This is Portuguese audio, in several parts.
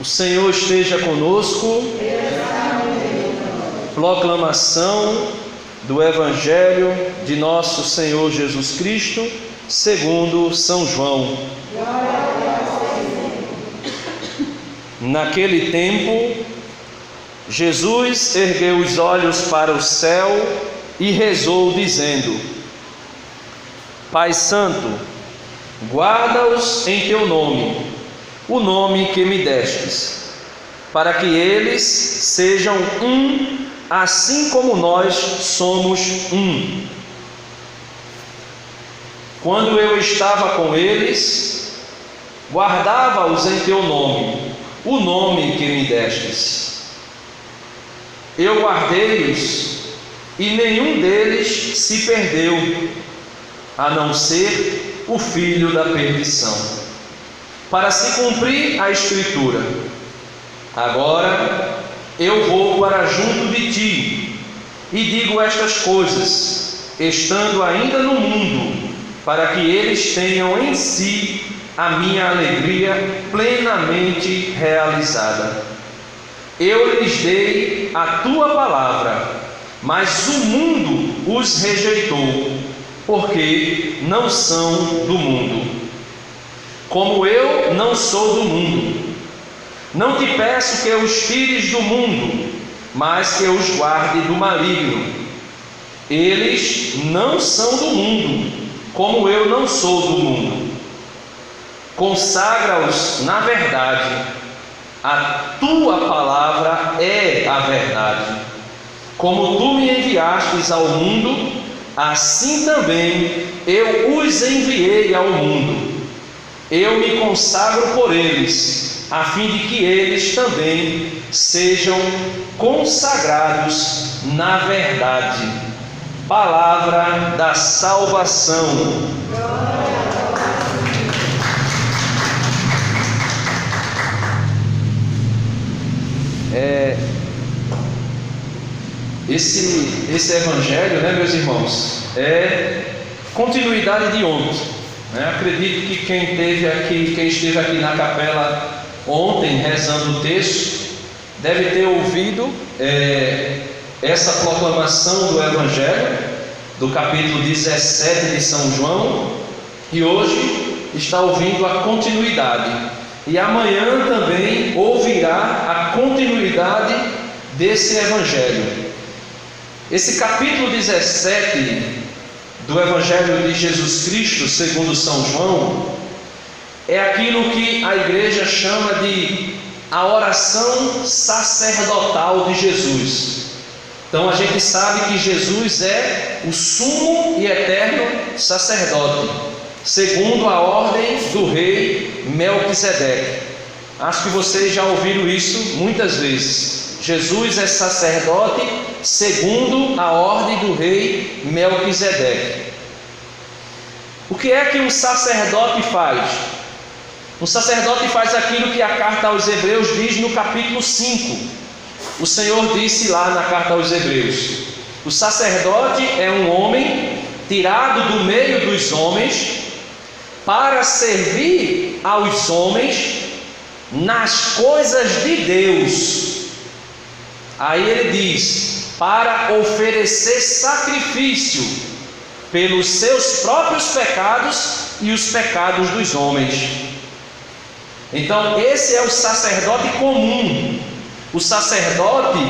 O Senhor esteja conosco. Proclamação do Evangelho de nosso Senhor Jesus Cristo, segundo São João. Naquele tempo, Jesus ergueu os olhos para o céu e rezou, dizendo: Pai Santo, guarda-os em teu nome, o nome que me destes, para que eles sejam um, assim como nós somos um. Quando eu estava com eles, guardava-os em teu nome, o nome que me destes. Eu guardei-os, e nenhum deles se perdeu, a não ser o filho da perdição, para se cumprir a Escritura. Agora eu vou para junto de ti, e digo estas coisas, estando ainda no mundo, para que eles tenham em si a minha alegria plenamente realizada. Eu lhes dei a tua palavra, mas o mundo os rejeitou, porque não são do mundo, como eu não sou do mundo. Não te peço que os tires do mundo, mas que os guarde do maligno. Eles não são do mundo, como eu não sou do mundo. Consagra-os na verdade. A tua palavra é a verdade. Como tu me enviastes ao mundo, assim também eu os enviei ao mundo. Eu me consagro por eles, a fim de que eles também sejam consagrados na verdade. Palavra da salvação. Esse evangelho, meus irmãos, é continuidade de ontem. Acredito que quem esteve aqui na capela ontem rezando o texto deve ter ouvido essa proclamação do Evangelho do capítulo 17 de São João, e hoje está ouvindo a continuidade, e amanhã também ouvirá a continuidade desse Evangelho. Esse capítulo 17 do Evangelho de Jesus Cristo, segundo São João, é aquilo que a igreja chama de a oração sacerdotal de Jesus. Então a gente sabe que Jesus é o sumo e eterno sacerdote, segundo a ordem do rei Melquisedeque. Acho que vocês já ouviram isso muitas vezes. Jesus é sacerdote segundo a ordem do rei Melquisedeque. O que é que um sacerdote faz? Um sacerdote faz aquilo que a carta aos Hebreus diz no capítulo 5. O Senhor disse lá na carta aos Hebreus: o sacerdote é um homem tirado do meio dos homens para servir aos homens nas coisas de Deus. Aí ele diz: para oferecer sacrifício pelos seus próprios pecados e os pecados dos homens. Então esse é o sacerdote comum, o sacerdote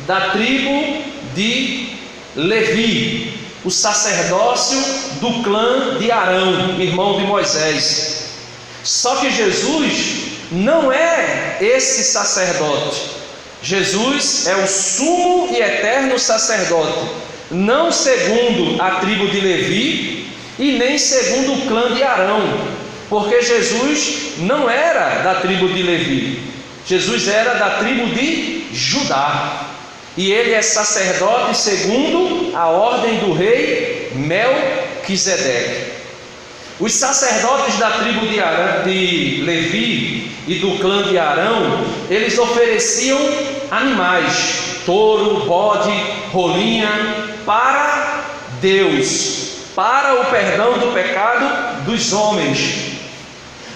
da tribo de Levi, o sacerdócio do clã de Arão, irmão de Moisés. Só que Jesus não é esse sacerdote. Jesus é o sumo e eterno sacerdote, não segundo a tribo de Levi e nem segundo o clã de Arão, porque Jesus não era da tribo de Levi, Jesus era da tribo de Judá, e ele é sacerdote segundo a ordem do rei Melquisedeque. Os sacerdotes da tribo de Levi e do clã de Arão, eles ofereciam animais, touro, bode, rolinha, para Deus, para o perdão do pecado dos homens.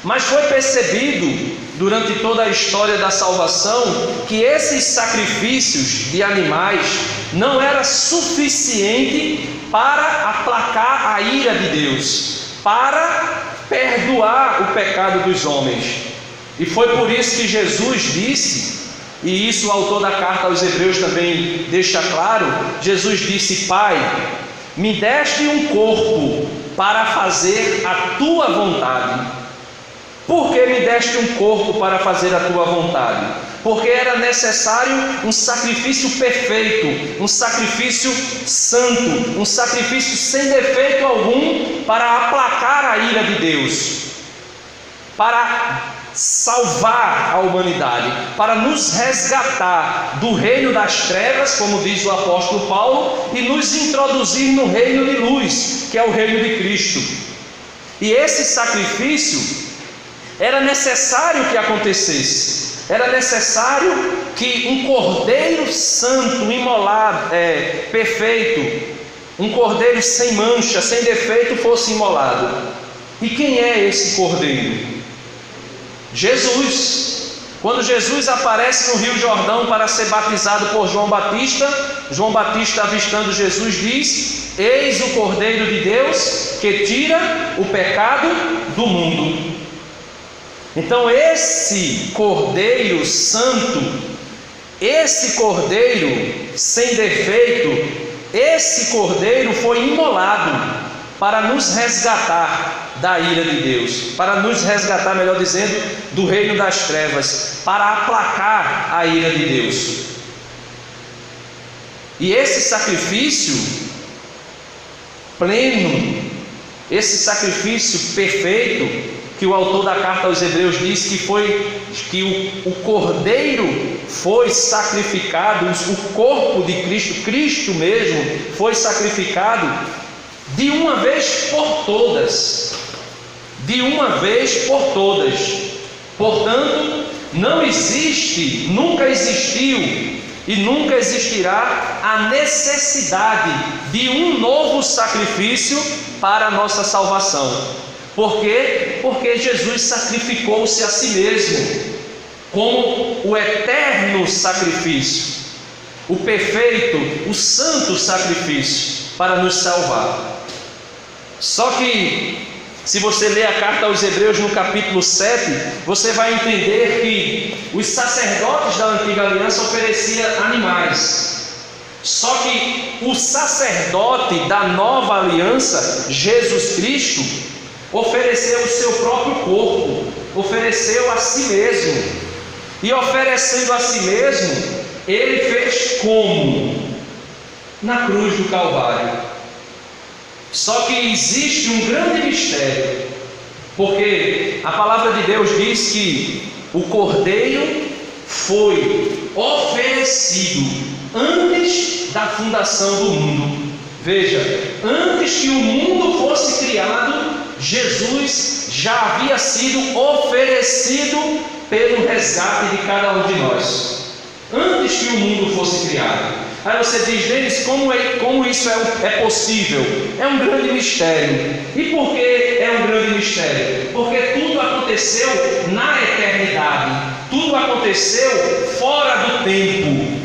Mas foi percebido durante toda a história da salvação que esses sacrifícios de animais não era suficiente para aplacar a ira de Deus, para perdoar o pecado dos homens. E foi por isso que Jesus disse, e isso o autor da carta aos Hebreus também deixa claro, Jesus disse: Pai, me deste um corpo para fazer a tua vontade. Por que me deste um corpo para fazer a tua vontade? Porque era necessário um sacrifício perfeito, um sacrifício santo, um sacrifício sem defeito algum para aplacar a ira de Deus, para salvar a humanidade, para nos resgatar do reino das trevas, como diz o apóstolo Paulo, e nos introduzir no reino de luz, que é o reino de Cristo. E esse sacrifício era necessário que acontecesse. Era necessário que um cordeiro santo, imolado, perfeito, um cordeiro sem mancha, sem defeito, fosse imolado. E quem é esse cordeiro? Jesus. Quando Jesus aparece no Rio Jordão para ser batizado por João Batista, João Batista, avistando Jesus, diz: Eis o Cordeiro de Deus que tira o pecado do mundo. Então esse Cordeiro Santo, esse Cordeiro sem defeito, esse Cordeiro foi imolado para nos resgatar da ira de Deus, para nos resgatar, melhor dizendo, do reino das trevas, para aplacar a ira de Deus. E esse sacrifício pleno, esse sacrifício perfeito, que o autor da carta aos Hebreus diz que o Cordeiro foi sacrificado, o corpo de Cristo, Cristo mesmo, foi sacrificado de uma vez por todas. De uma vez por todas. Portanto, não existe, nunca existiu e nunca existirá a necessidade de um novo sacrifício para a nossa salvação. Por quê? Porque Jesus sacrificou-se a si mesmo como o eterno sacrifício, o perfeito, o santo sacrifício para nos salvar. Só que, se você ler a carta aos Hebreus no capítulo 7, você vai entender que os sacerdotes da antiga aliança ofereciam animais. Só que o sacerdote da nova aliança, Jesus Cristo, ofereceu o seu próprio corpo, ofereceu a si mesmo. E oferecendo a si mesmo, ele fez como? Na cruz do Calvário. Só que existe um grande mistério, porque a palavra de Deus diz que o Cordeiro foi oferecido antes da fundação do mundo. Veja, antes que o mundo fosse criado, Jesus já havia sido oferecido pelo resgate de cada um de nós, antes que o mundo fosse criado. Aí você diz: Denis, como isso é possível? É um grande mistério. E por que é um grande mistério? Porque tudo aconteceu na eternidade, tudo aconteceu fora do tempo.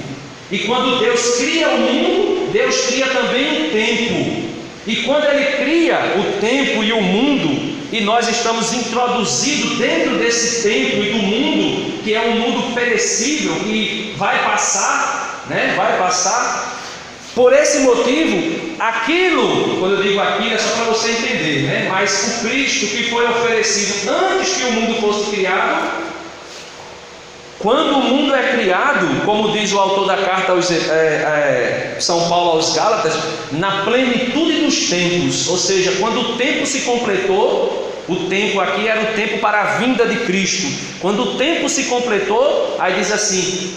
E quando Deus cria o mundo, Deus cria também o tempo. E quando Ele cria o tempo e o mundo, e nós estamos introduzidos dentro desse tempo e do mundo, que é um mundo perecível, que vai passar, né? Vai passar. Por esse motivo, aquilo, quando eu digo aquilo, é só para você entender, né? Mas o Cristo que foi oferecido antes que o mundo fosse criado, quando o mundo é criado, como diz o autor da carta aos São Paulo aos Gálatas, na plenitude dos tempos, ou seja, quando o tempo se completou, o tempo aqui era o tempo para a vinda de Cristo. Quando o tempo se completou, aí diz assim: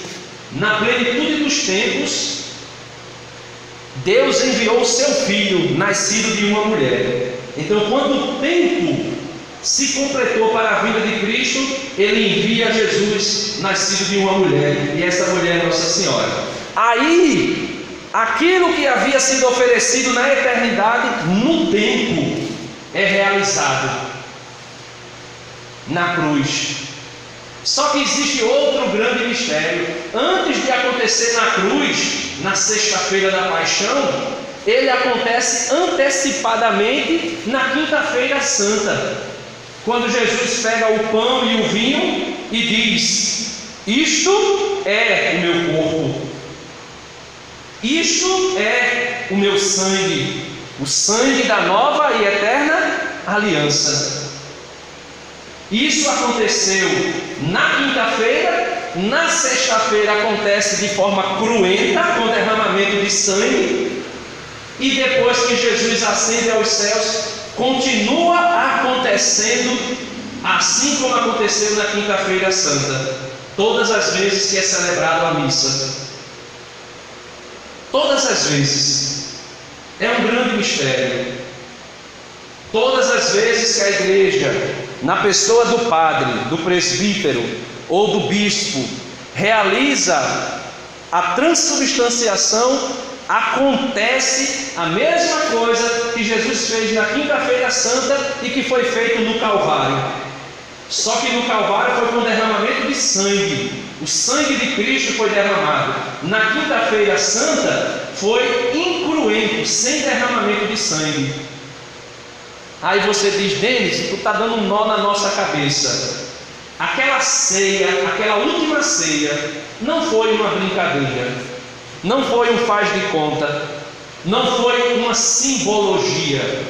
na plenitude dos tempos, Deus enviou o seu Filho, nascido de uma mulher. Então, quando o tempo se completou para a vinda de Cristo, Ele envia Jesus, nascido de uma mulher, e essa mulher é Nossa Senhora. Aí, aquilo que havia sido oferecido na eternidade, no tempo, é realizado. na cruz. Só que existe outro grande mistério. Antes de acontecer na cruz, na sexta-feira da paixão, ele acontece antecipadamente na quinta-feira santa, quando Jesus pega o pão e o vinho e diz: isto é o meu corpo, isto é o meu sangue, o sangue da nova e eterna aliança. Isso aconteceu na quinta-feira. Na sexta-feira acontece de forma cruenta, com derramamento de sangue, e depois que Jesus ascende aos céus, continua acontecendo assim como aconteceu na quinta-feira santa, todas as vezes que é celebrado a missa. Todas as vezes. É um grande mistério. Todas as vezes que a igreja, na pessoa do padre, do presbítero ou do bispo, realiza a transubstanciação, acontece a mesma coisa que Jesus fez na quinta-feira santa e que foi feito no Calvário. Só que no Calvário foi com derramamento de sangue. O sangue de Cristo foi derramado. Na quinta-feira santa foi incruento, sem derramamento de sangue. Aí você diz: Denis, tu está dando um nó na nossa cabeça. Aquela ceia, aquela última ceia, não foi uma brincadeira, não foi um faz de conta, não foi uma simbologia.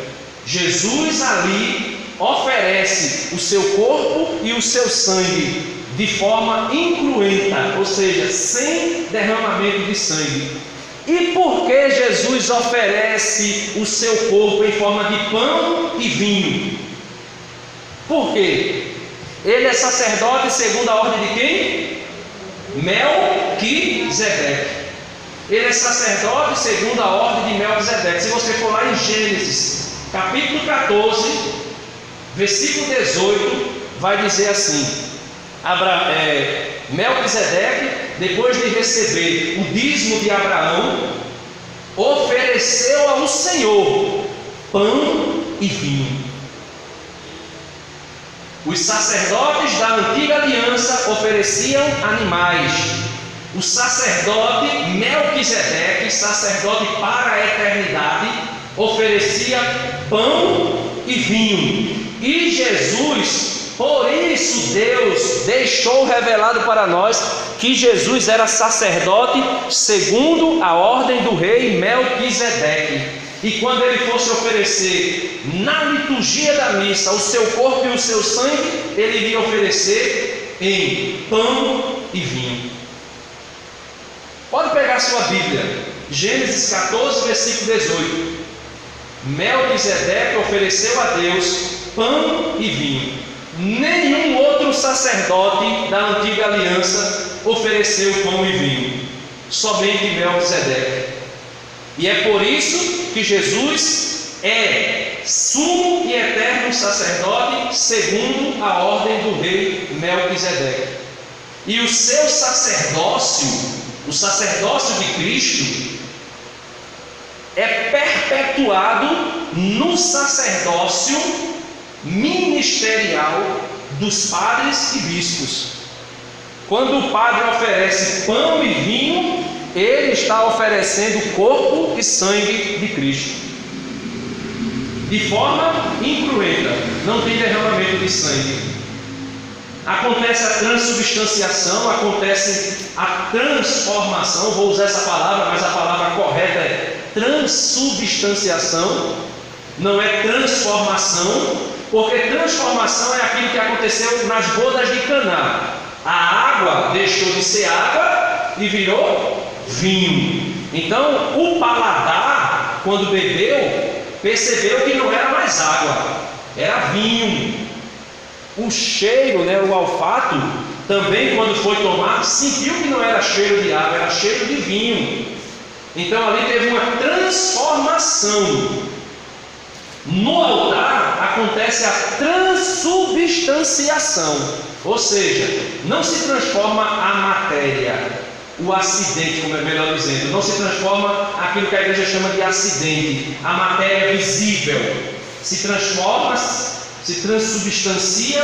Jesus ali oferece o seu corpo e o seu sangue de forma incruenta, ou seja, sem derramamento de sangue. E por que Jesus oferece o seu corpo em forma de pão e vinho? Por quê? Ele é sacerdote segundo a ordem de quem? Melquisedeque. Ele é sacerdote segundo a ordem de Melquisedeque. Se você for lá em Gênesis, capítulo 14, versículo 18, vai dizer assim: Melquisedeque, depois de receber o dízimo de Abraão, ofereceu ao Senhor pão e vinho. Os sacerdotes da antiga aliança ofereciam animais. O sacerdote Melquisedeque, sacerdote para a eternidade, oferecia pão e vinho. E Jesus, por isso Deus deixou revelado para nós que Jesus era sacerdote segundo a ordem do rei Melquisedeque. E quando ele fosse oferecer na liturgia da missa o seu corpo e o seu sangue, ele iria oferecer em pão e vinho. Pode pegar sua Bíblia, Gênesis 14, versículo 18. Melquisedeque ofereceu a Deus pão e vinho. Nenhum outro sacerdote da antiga aliança ofereceu pão e vinho, somente Melquisedeque. E é por isso que Jesus é sumo e eterno sacerdote segundo a ordem do rei Melquisedeque. E o seu sacerdócio, o sacerdócio de Cristo, é perpetuado no sacerdócio ministerial dos padres e bispos. Quando o padre oferece pão e vinho, ele está oferecendo corpo e sangue de Cristo, de forma incruenta, não tem derramamento de sangue. Acontece a transubstanciação, acontece a transformação, vou usar essa palavra, mas a palavra correta é transubstanciação, não é transformação, porque transformação é aquilo que aconteceu nas bodas de Caná. A água deixou de ser água e virou vinho. Então o paladar, quando bebeu, percebeu que não era mais água, era vinho. O cheiro, o olfato, também quando foi tomar, sentiu que não era cheiro de água, era cheiro de vinho. Então ali teve uma transformação. No altar acontece a transubstanciação, ou seja, não se transforma a matéria, o acidente, como é melhor dizendo, não se transforma aquilo que a igreja chama de acidente, a matéria visível, se transforma, se transubstancia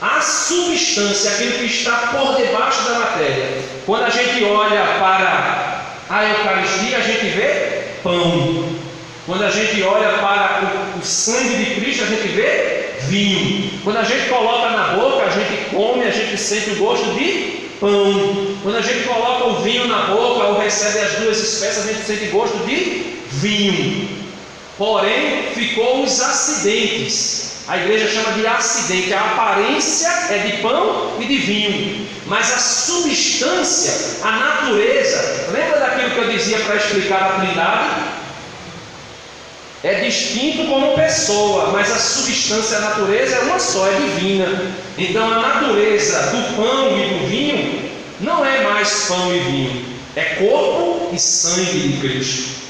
a substância, aquilo que está por debaixo da matéria. Quando a gente olha para a Eucaristia, a gente vê pão. Quando a gente olha para o sangue de Cristo, a gente vê vinho. Quando a gente coloca na boca, a gente come, a gente sente o gosto de pão. Quando a gente coloca o vinho na boca ou recebe as duas espécies, a gente sente gosto de vinho. Porém, ficou os acidentes. A igreja chama de acidente. A aparência é de pão e de vinho, mas a substância, a natureza, lembra daquilo que eu dizia para explicar a Trindade? É distinto como pessoa, mas a substância, a natureza é uma só, é divina. Então a natureza do pão e do vinho não é mais pão e vinho, é corpo e sangue de Cristo.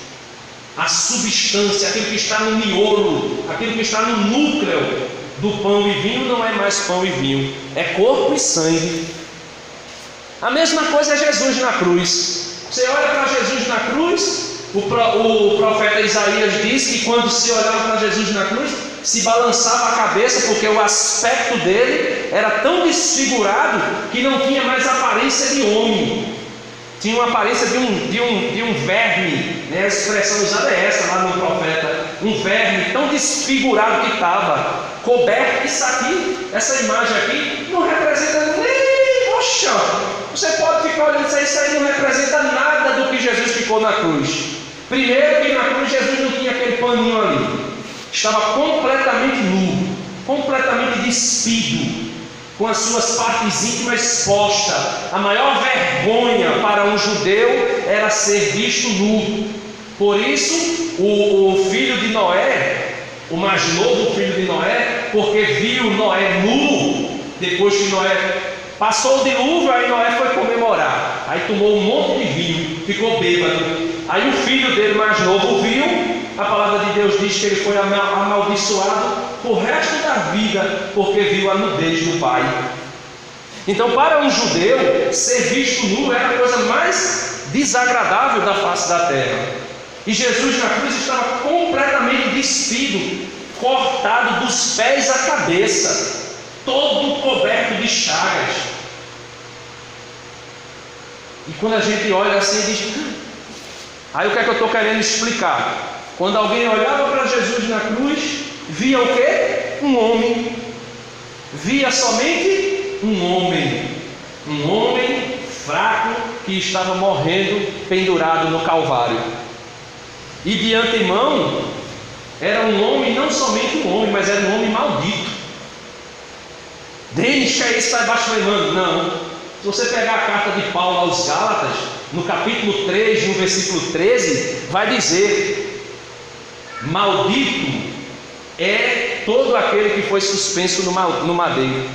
A substância, aquilo que está no miolo, aquilo que está no núcleo do pão e vinho não é mais pão e vinho, é corpo e sangue. A mesma coisa é Jesus na cruz. Você olha para Jesus na cruz, o profeta Isaías diz que quando se olhava para Jesus na cruz, se balançava a cabeça, porque o aspecto dele era tão desfigurado que não tinha mais aparência de homem. Tinha uma aparência de um verme, né? A expressão usada é essa lá no profeta, um verme tão desfigurado que estava, coberto. Isso aqui, essa imagem aqui, não representa nem, poxa, você pode ficar olhando isso aí não representa nada do que Jesus ficou na cruz. Primeiro que na cruz Jesus não tinha aquele paninho ali, estava completamente nu, completamente despido, com as suas partes íntimas expostas. A maior vergonha para um judeu era ser visto nu. Por isso, o filho de Noé, o mais novo filho de Noé, porque viu Noé nu, depois que Noé passou o dilúvio, aí Noé foi comemorar. Aí tomou um monte de vinho, ficou bêbado. Aí o filho dele mais novo viu, a palavra de Deus diz que ele foi amaldiçoado o resto da vida, porque viu a nudez do pai. Então, para um judeu, ser visto nu era a coisa mais desagradável da face da terra. E Jesus na cruz estava completamente despido, cortado dos pés à cabeça, todo coberto de chagas. E quando a gente olha assim, diz: aí o que é que eu estou querendo explicar? Quando alguém olhava para Jesus na cruz, via o quê? Um homem. Via somente um homem fraco que estava morrendo pendurado no Calvário. E de antemão era um homem, não somente um homem, mas era um homem maldito. Denis, que é isso, está blasfemando? Não. Se você pegar a carta de Paulo aos Gálatas, no capítulo 3, no versículo 13, vai dizer: maldito é todo aquele que foi suspenso no madeiro.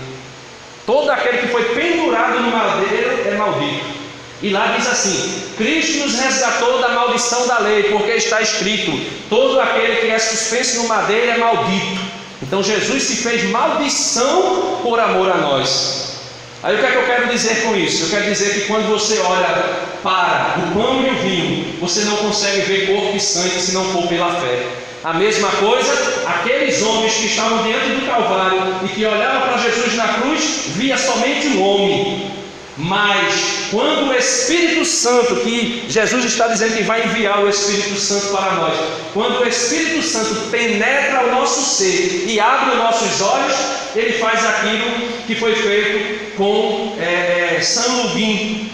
Todo aquele que foi pendurado no madeiro é maldito. E lá diz assim: Cristo nos resgatou da maldição da lei, porque está escrito: todo aquele que é suspenso no madeiro é maldito. Então Jesus se fez maldição por amor a nós. Aí o que é que eu quero dizer com isso? Eu quero dizer que quando você olha para o pão e o vinho, você não consegue ver corpo e sangue se não for pela fé. A mesma coisa, aqueles homens que estavam diante do Calvário e que olhavam para Jesus na cruz, via somente um homem. Mas quando o Espírito Santo, que Jesus está dizendo que vai enviar o Espírito Santo para nós, quando o Espírito Santo penetra o nosso ser e abre os nossos olhos, ele faz aquilo que foi feito com São Luguinho,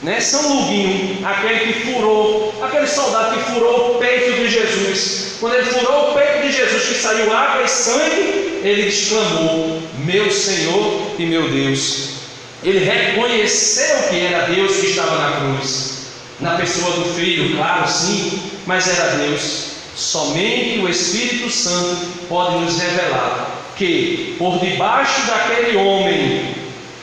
né? São Luguinho, aquele soldado que furou o peito de Jesus. Quando ele furou o peito de Jesus, que saiu água e sangue, ele exclamou: meu Senhor e meu Deus. Ele reconheceu que era Deus que estava na cruz, na pessoa do Filho, claro, sim, mas era Deus. Somente o Espírito Santo pode nos revelar que por debaixo daquele homem,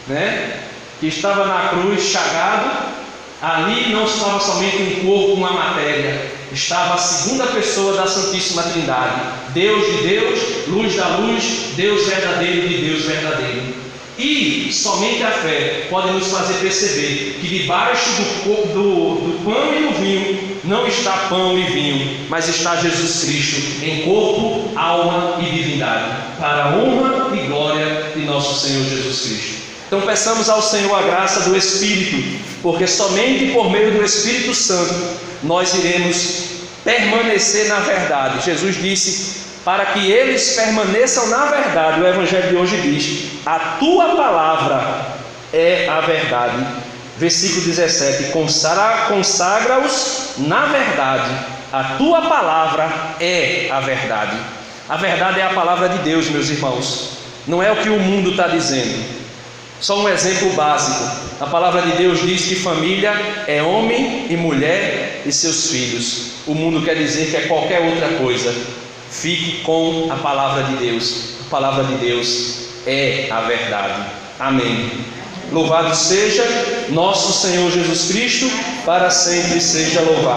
né, que estava na cruz chagado, ali não estava somente um corpo, uma matéria, estava a segunda pessoa da Santíssima Trindade, Deus de Deus, luz da luz, Deus verdadeiro de Deus verdadeiro. E somente a fé pode nos fazer perceber que debaixo do pão e do vinho não está pão e vinho, mas está Jesus Cristo em corpo, alma e divindade, para a honra e glória de nosso Senhor Jesus Cristo. Então peçamos ao Senhor a graça do Espírito, porque somente por meio do Espírito Santo nós iremos permanecer na verdade. Jesus disse: para que eles permaneçam na verdade. O Evangelho de hoje diz: a tua palavra é a verdade. Versículo 17: consagra-os na verdade, a tua palavra é a verdade. A verdade é a palavra de Deus, meus irmãos, não é o que o mundo está dizendo. Só um exemplo básico: a palavra de Deus diz que família é homem e mulher e seus filhos. O mundo quer dizer que é qualquer outra coisa. Fique com a palavra de Deus. A palavra de Deus é a verdade. Amém. Louvado seja nosso Senhor Jesus Cristo, para sempre seja louvado.